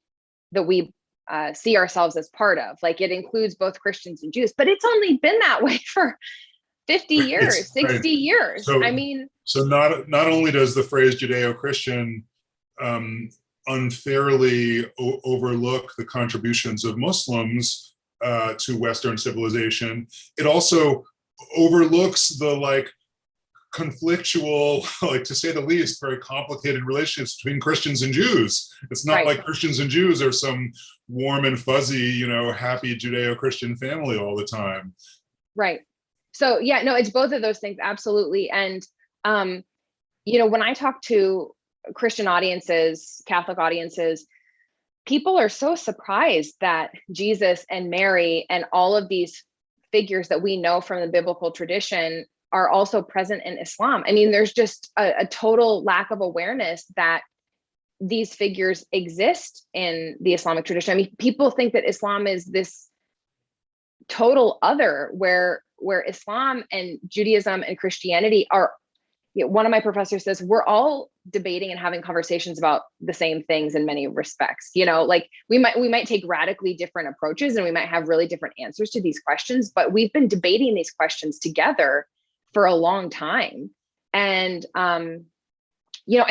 see ourselves as part of. It includes both Christians and Jews, but it's only been that way for 50 years, 60 years. So not only does the phrase Judeo-Christian unfairly overlook the contributions of Muslims to Western civilization, it also overlooks the conflictual, to say the least, very complicated relationships between Christians and Jews. It's not like Christians and Jews are some warm and fuzzy, happy Judeo-Christian family all the time. Right. So yeah, no, it's both of those things. Absolutely. And, when I talk to Christian audiences, Catholic audiences, people are so surprised that Jesus and Mary and all of these figures that we know from the biblical tradition are also present in Islam. There's just a total lack of awareness that these figures exist in the Islamic tradition. People think that Islam is this total other, where Islam and Judaism and Christianity are, one of my professors says, we're all debating and having conversations about the same things in many respects. We might take radically different approaches and we might have really different answers to these questions, but we've been debating these questions together for a long time. And, I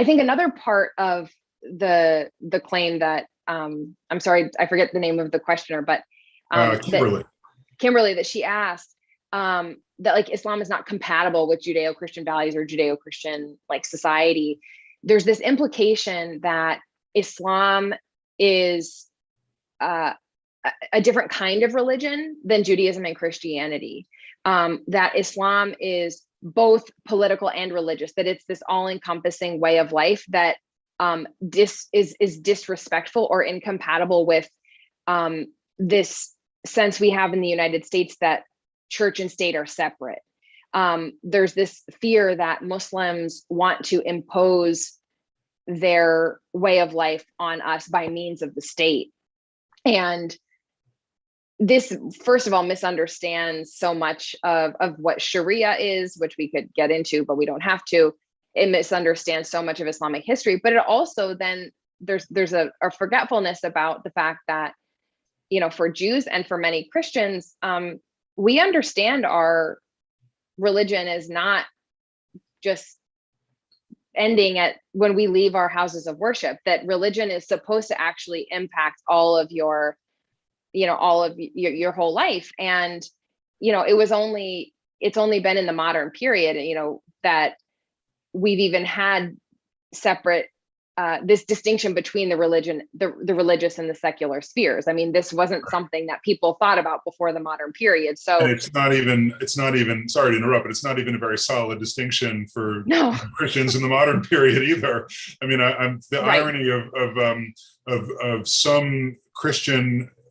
think another part of the claim that, I'm sorry, I forget the name of the questioner, but Kimberly, that she asked, that Islam is not compatible with Judeo-Christian values or Judeo-Christian society. There's this implication that Islam is a different kind of religion than Judaism and Christianity. That Islam is both political and religious, that it's this all-encompassing way of life that is disrespectful or incompatible with this sense we have in the United States that church and state are separate. There's this fear that Muslims want to impose their way of life on us by means of the state. And this, first of all, misunderstands so much of what Sharia is, which we could get into, but we don't have to. It misunderstands so much of Islamic history, but it also then there's a forgetfulness about the fact that, you know, for Jews and for many Christians, we understand our religion is not just ending at when we leave our houses of worship, that religion is supposed to actually impact all of your, you know, all of your whole life. And, you know, it's only been in the modern period, you know, that we've even had separate, this distinction between the religious and the secular spheres. I mean, this wasn't something that people thought about before the modern period. So and it's not even, sorry to interrupt, but it's not even a very solid distinction for Christians in the modern period either. I mean, the irony of some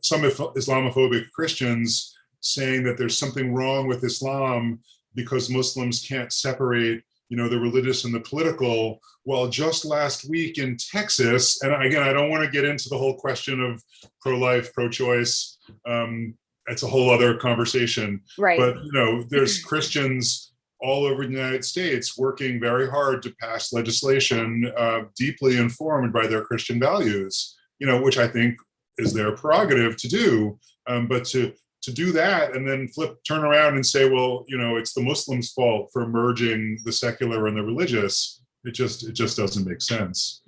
Islamophobic Christians saying that there's something wrong with Islam because Muslims can't separate, you know, the religious and the political. Well, just last week in Texas, and again, I don't want to get into the whole question of pro-life, pro-choice. It's a whole other conversation. Right. But, you know, there's Christians all over the United States working very hard to pass legislation deeply informed by their Christian values, you know, which I think is their prerogative to do. But to do that and then turn around and say, well, you know, it's the Muslims' fault for merging the secular and the religious. It just doesn't make sense.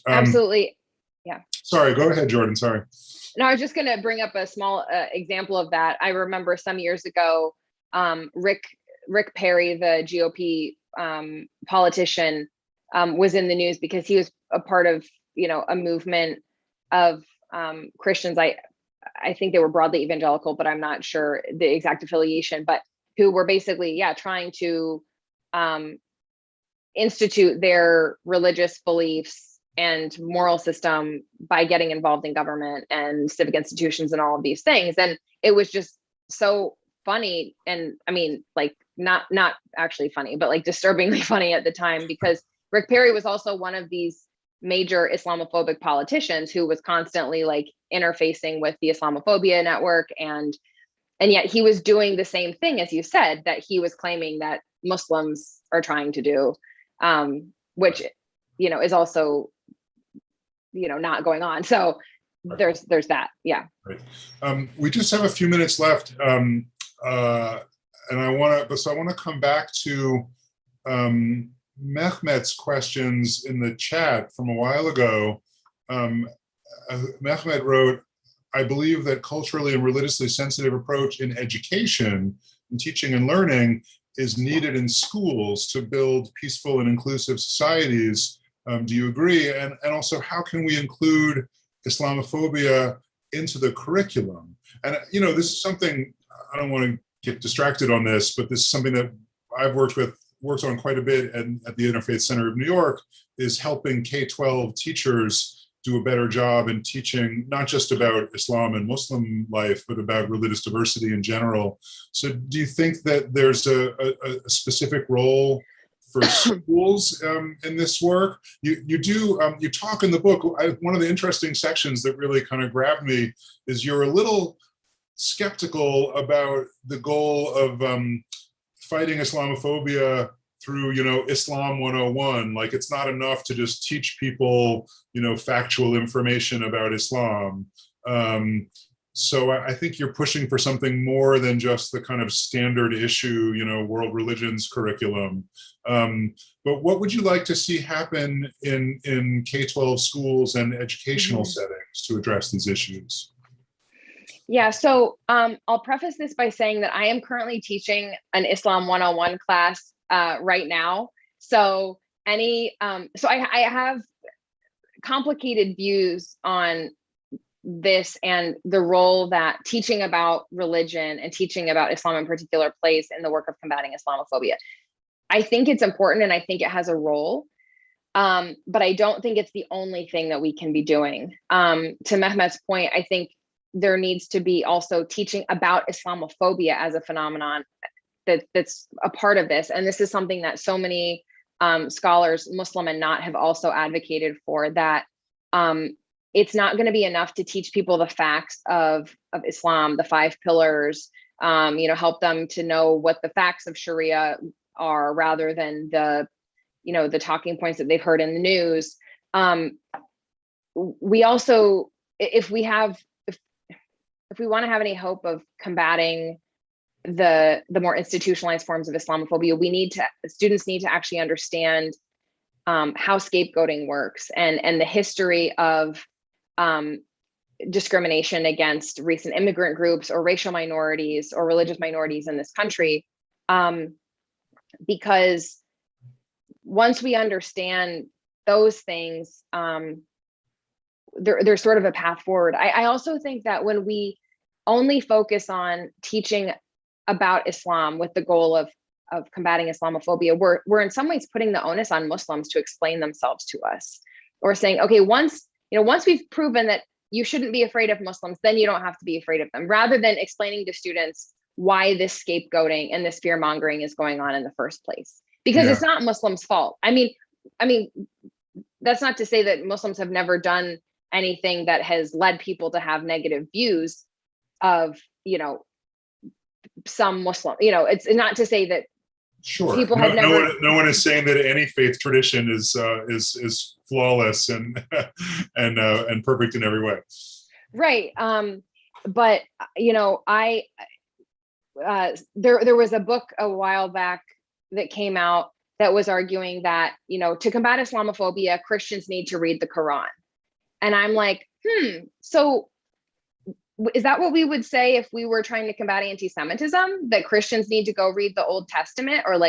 Absolutely. Yeah. Sorry, go ahead, Jordan. Sorry. No, I was just going to bring up a small example of that. I remember some years ago, Rick Perry, the GOP politician, was in the news because he was a part of, you know, a movement of Christians. I think they were broadly evangelical, but I'm not sure the exact affiliation, but who were basically, trying to institute their religious beliefs and moral system by getting involved in government and civic institutions and all of these things. And it was just so funny. And I mean, like not actually funny, but like disturbingly funny at the time, because Rick Perry was also one of these major Islamophobic politicians who was constantly like interfacing with the Islamophobia network. And yet he was doing the same thing, as you said, that he was claiming that Muslims are trying to do, which, you know, is also, you know, not going on. So there's that. Yeah. Right. We just have a few minutes left. And I want to come back to Mehmet's questions in the chat from a while ago. Mehmet wrote, I believe that culturally and religiously sensitive approach in education, in teaching and learning, is needed in schools to build peaceful and inclusive societies. Do you agree? And also, how can we include Islamophobia into the curriculum? And, you know, this is something, I don't want to get distracted on this, but this is something that I've worked on quite a bit at the Interfaith Center of New York, is helping K-12 teachers do a better job in teaching not just about Islam and Muslim life, but about religious diversity in general. So do you think that there's a specific role for schools in this work? You talk in the book, one of the interesting sections that really kind of grabbed me is you're a little skeptical about the goal of fighting Islamophobia through, you know, Islam 101. Like, it's not enough to just teach people, you know, factual information about Islam. So I think you're pushing for something more than just the kind of standard issue, you know, world religions curriculum. But what would you like to see happen in K-12 schools and educational settings to address these issues? Yeah, so I'll preface this by saying that I am currently teaching an Islam 101 class right now. So I have complicated views on this and the role that teaching about religion and teaching about Islam in particular plays in the work of combating Islamophobia. I think it's important and I think it has a role, but I don't think it's the only thing that we can be doing. To Mehmet's point, I think there needs to be also teaching about Islamophobia as a phenomenon that's a part of this. And this is something that so many scholars, Muslim and not, have also advocated for, that it's not going to be enough to teach people the facts of Islam, the 5 pillars, help them to know what the facts of Sharia are rather than the talking points that they've heard in the news. We also, if we want to have any hope of combating the more institutionalized forms of Islamophobia, students need to actually understand how scapegoating works and the history of discrimination against recent immigrant groups or racial minorities or religious minorities in this country. Because once we understand those things, there's sort of a path forward. I also think that when we only focus on teaching about Islam with the goal of combating Islamophobia, we're in some ways putting the onus on Muslims to explain themselves to us, or saying, okay, once we've proven that you shouldn't be afraid of Muslims, then you don't have to be afraid of them, rather than explaining to students why this scapegoating and this fear mongering is going on in the first place. Because it's not Muslims' fault. I mean, that's not to say that Muslims have never done anything that has led people to have negative views of, some Muslim, it's not to say that people have never. No one is saying that any faith tradition is flawless and and perfect in every way. Right. But there was a book a while back that came out that was arguing that, to combat Islamophobia, Christians need to read the Quran. And I'm like, so is that what we would say if we were trying to combat anti-Semitism, that Christians need to go read the Old Testament, or is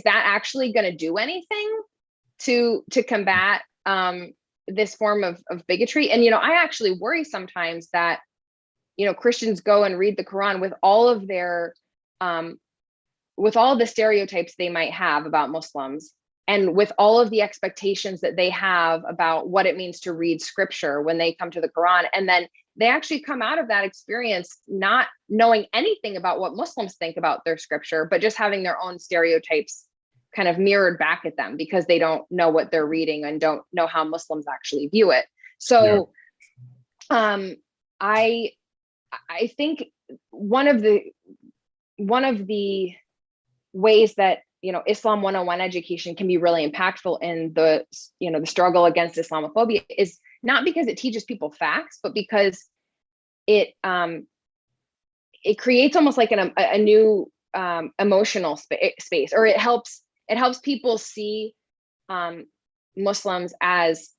that actually going to do anything to combat this form of bigotry? And, I actually worry sometimes that, Christians go and read the Quran with all of their, with all the stereotypes they might have about Muslims, and with all of the expectations that they have about what it means to read scripture when they come to the Quran. And then they actually come out of that experience not knowing anything about what Muslims think about their scripture, but just having their own stereotypes kind of mirrored back at them because they don't know what they're reading and don't know how Muslims actually view it. So I think one of the ways that Islam 101 education can be really impactful in the struggle against Islamophobia is not because it teaches people facts, but because it creates almost like a new emotional space, or it helps people see Muslims as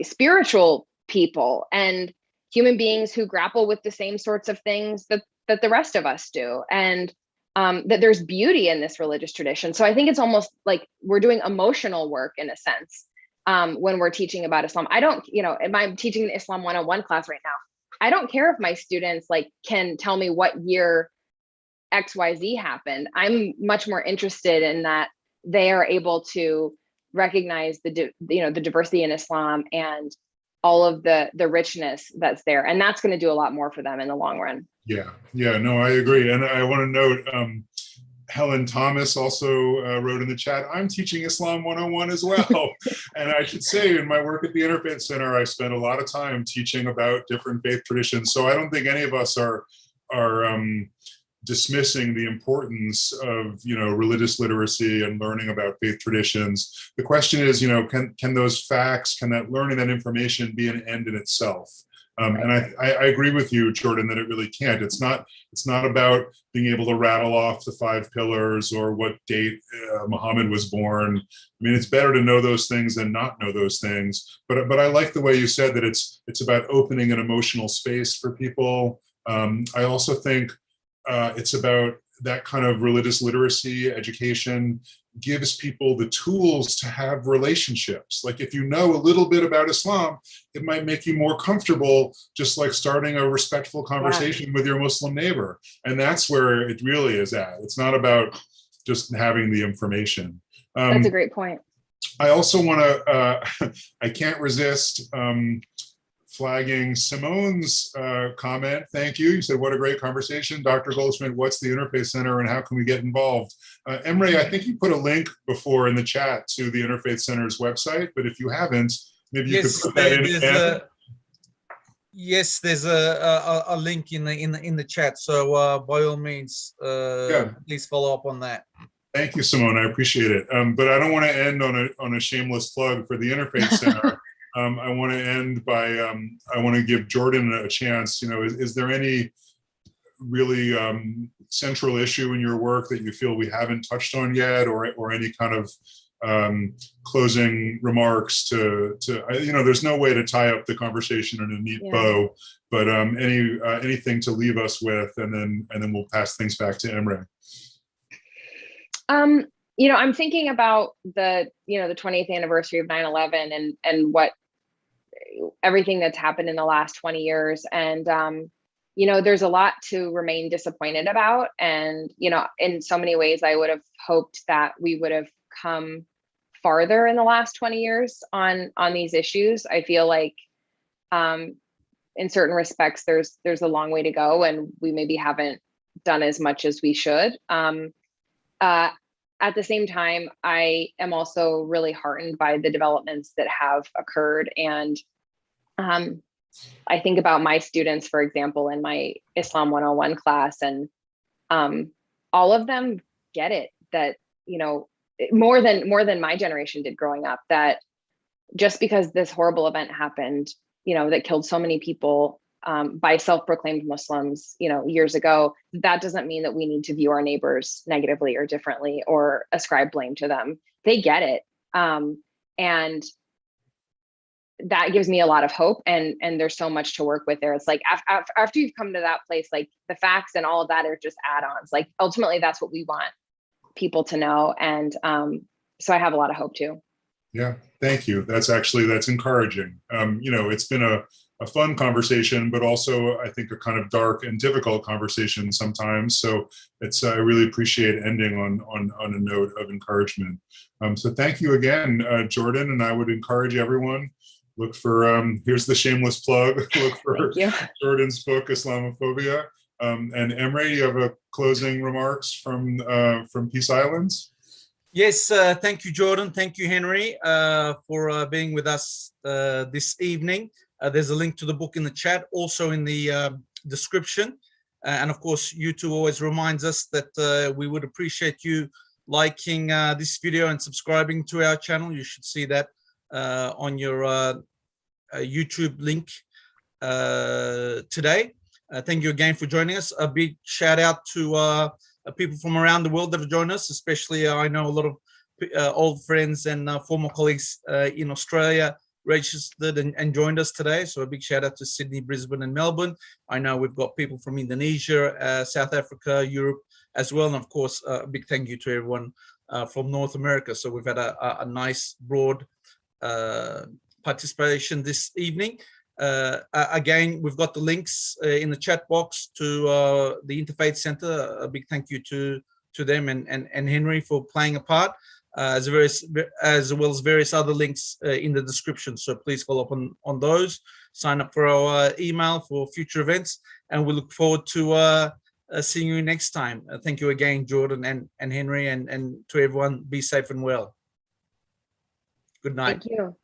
spiritual people and human beings who grapple with the same sorts of things that the rest of us do, and that there's beauty in this religious tradition. So I think it's almost like we're doing emotional work in a sense when we're teaching about Islam. I'm teaching an Islam 101 class right now. I don't care if my students can tell me what year XYZ happened. I'm much more interested in that they are able to recognize the diversity in Islam and all of the richness that's there. And that's going to do a lot more for them in the long run. Yeah, no, I agree. And I want to note, Helen Thomas also wrote in the chat, I'm teaching Islam 101 as well. And I should say, in my work at the Interfaith Center, I spent a lot of time teaching about different faith traditions. So I don't think any of us are dismissing the importance of religious literacy and learning about faith traditions. The question is, can those facts, can that learning, that information be an end in itself? And I agree with you, Jordan, that it really can't. It's not about being able to rattle off the 5 pillars or what date Muhammad was born. I mean, it's better to know those things than not know those things. But I like the way you said that it's about opening an emotional space for people. I also think it's about that kind of religious literacy education gives people the tools to have relationships. Like if you know a little bit about Islam, it might make you more comfortable, just like starting a respectful conversation with your Muslim neighbor. And that's where it really is at. It's not about just having the information. That's a great point. I also want to, I can't resist flagging Simone's comment. Thank you. You said, what a great conversation. Dr. Goldschmidt, what's the Interfaith Center and how can we get involved? Emre, I think you put a link before in the chat to the Interfaith Center's website, but if you haven't, maybe you could put that in again. Yes, there's a link in the chat. So by all means, please follow up on that. Thank you, Simone. I appreciate it. But I don't want to end on a shameless plug for the Interfaith Center. I want to end by I want to give Jordan a chance. You know, is there any really central issue in your work that you feel we haven't touched on yet, or any kind of closing remarks to you know, there's no way to tie up the conversation in a neat bow, but anything to leave us with, and then we'll pass things back to Emre. You know, I'm thinking about the 20th anniversary of 9/11 and what everything that's happened in the last 20 years. And, you know, there's a lot to remain disappointed about. And, you know, in so many ways, I would have hoped that we would have come farther in the last 20 years on these issues. I feel like in certain respects, there's a long way to go, and we maybe haven't done as much as we should. At the same time, I am also really heartened by the developments that have occurred. And I think about my students, for example, in my Islam 101 class, and all of them get it, that, you know, more than my generation did growing up, that just because this horrible event happened, you know, that killed so many people by self-proclaimed Muslims, you know, years ago, that doesn't mean that we need to view our neighbors negatively or differently or ascribe blame to them. They get it. And that gives me a lot of hope. And there's so much to work with there. It's like after you've come to that place, like the facts and all of that are just add-ons. Like ultimately, that's what we want people to know. And so I have a lot of hope too. Yeah, thank you. That's encouraging. You know, it's been a fun conversation, but also I think a kind of dark and difficult conversation sometimes. So I really appreciate ending on a note of encouragement. So thank you again, Jordan, and I would encourage everyone, look for, here's the shameless plug, look for Jordan's book, Islamophobia. And Emre, you have a closing remarks from Peace Islands? Yes, thank you, Jordan. Thank you, Henry, for being with us this evening. There's a link to the book in the chat, also in the description. And of course, YouTube always reminds us that we would appreciate you liking this video and subscribing to our channel. You should see that on your YouTube link today. Thank you again for joining us. A big shout out to people from around the world that have joined us, especially I know a lot of old friends and former colleagues in Australia registered and joined us today. So a big shout out to Sydney, Brisbane and Melbourne. I know we've got people from Indonesia, South Africa, Europe as well. And of course, a big thank you to everyone from North America. So we've had a nice broad participation this evening. Again, we've got the links in the chat box to the Interfaith Center. A big thank you to them and Henry for playing a part, as well as various other links in the description. So please follow up on those. Sign up for our email for future events, and we look forward to seeing you next time. Thank you again, Jordan and Henry, and to everyone. Be safe and well. Good night. Thank you.